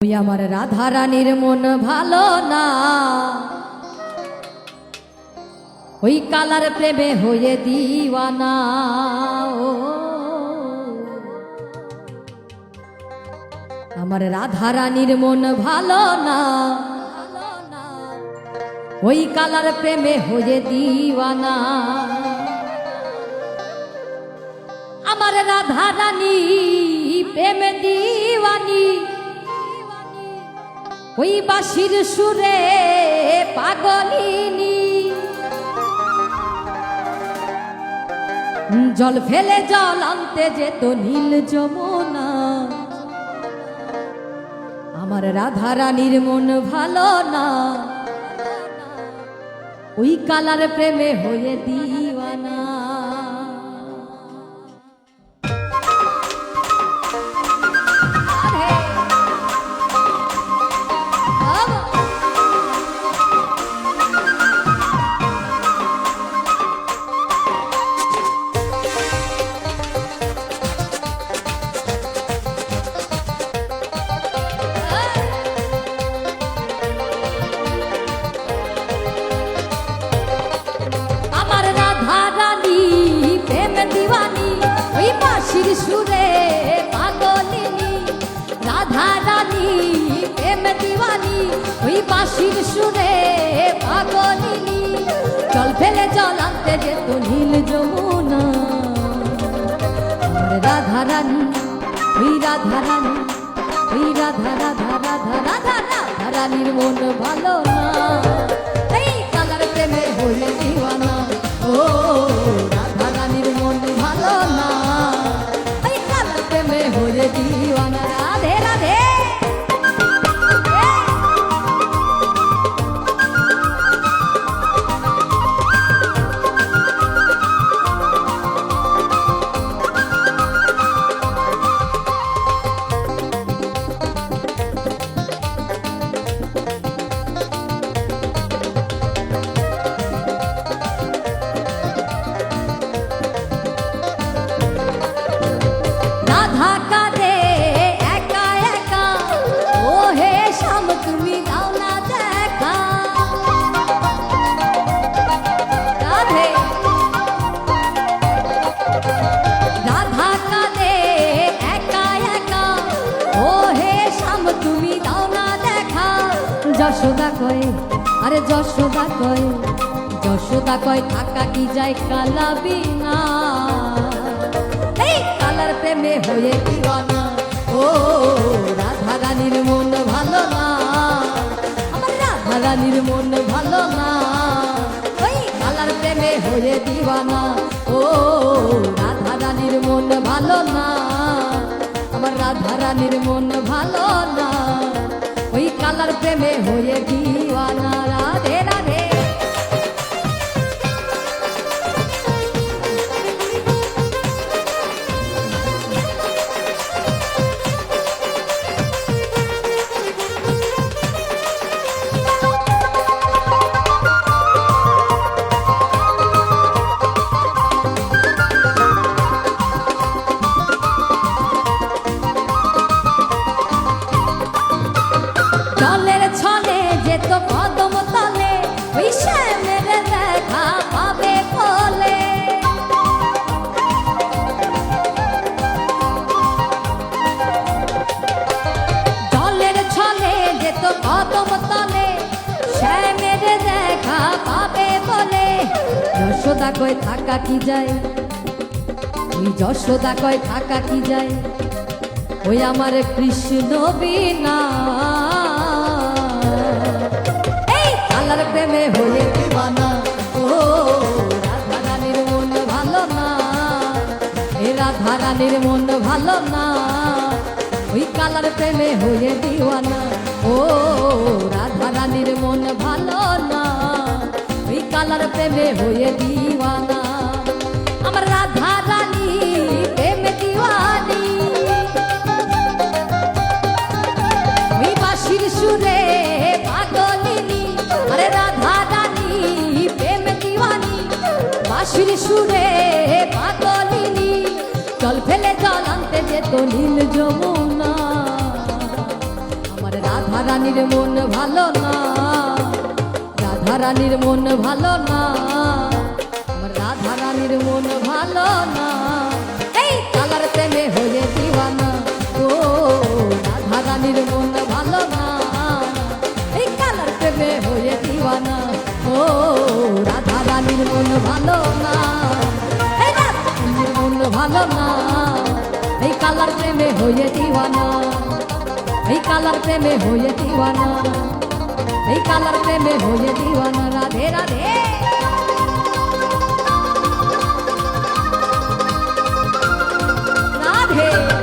ওই আমার রাধা রানীর মন ভালো না, ওই কালার প্রেমে হয়ে দিওয়ানা। ও আমার রাধা রানীর মন ভালো না, ওই কালার প্রেমে হয়ে দিওয়ানা। আমার রাধা রানী প্রেমে দিওয়ানি, ওই বাঁশির সুরে পাগলিনী। জল ফেলে জল আনতে যেত নীল যমুনা। আমার রাধা রানীর মন ভালো না, ওই কালার প্রেমে হয়ে দিওয়ানা। সুরে পাগলিনী রাধা রানী প্রেম দিওয়ানি, ওই বাঁশির সুরে পাগলিনী। জল ফেলে জল আনতে যেত নীল যমুনা। রাধা রানী ওই রাধা রানী, ওই রাধা রাধা রাধা রাধা রাধা রানীর মন ভালো না, এই কালার প্রেমে হয়ে দিওয়ানা। ও রাধা রানীর মন ভালো না, হয়ে দিওয়ানা। রাধে রাধে। যশোদা কয়, আরে যশোদা কয়, যশোদা কয় থাকা কি যায় কালা বিনা। এই কালার প্রেমে হয়ে দিওয়ানা। ও রাধা রানীর মন ভালো না, আমার রাধা রানীর মন ভালো না, ওই কালার প্রেমে হয়ে দিওয়ানা। ও রাধা রানীর মন ভালো না, আমার রাধা রানীর মন ভালো না, ওই কালার প্রেমে হয়ে দিওয়ানা। রাধে রাধে। জলের ছলে যেত কদম তলে, ওই শ্যামের দেখা পাবে ফলে। জলের ছলে যেত কদম তলে, শ্যামের দেখা পাবে বলে। যশোদা কয় থাকা কি যায়, ওই যশোদা কয় থাকা কি যায়, ওই আমার কৃষ্ণ বিনা। কালার প্রেমে হয়ে দিওয়ানা। ও রাধা রানীর মন ভালো না, এ রাধা রানীর মন ভালো না, ওই কালার প্রেমে হয়ে দিওয়ানা। ও রাধা রানীর মন ভালো না, ওই কালার প্রেমে হয়ে দিওয়ানা। আমার রাধা রানী প্রেমে দিওয়ানি, ওই বাঁশির সুরে পাগলিনী। আরে রাধা রানী প্রেম দিওয়ানি, বাঁশির সুরে পাগলিনী। জল ফেলে জল আনতে যেত নীল যমুনা। আমার রাধা রানীর মন ভালো না, রাধা রানীর মন ভালো না, আমার রাধা রানীর মন ভালো না। এই কালার প্রেমে হয়ে দিওয়ানা, ও রাধা রানীর মন ভালো না, এই কালার প্রেমে হয়ে দিওয়ানা, ও রাধা রানীর মন ভালো না, এই রাধা রানীর মন ভালো না, এই কালার প্রেমে হয়ে দিওয়ানা, এই কালার প্রেমে হয়ে দিওয়ানা, এই কালার প্রেমে হয়ে দিওয়ানা। রাধে রাধে। রাধে।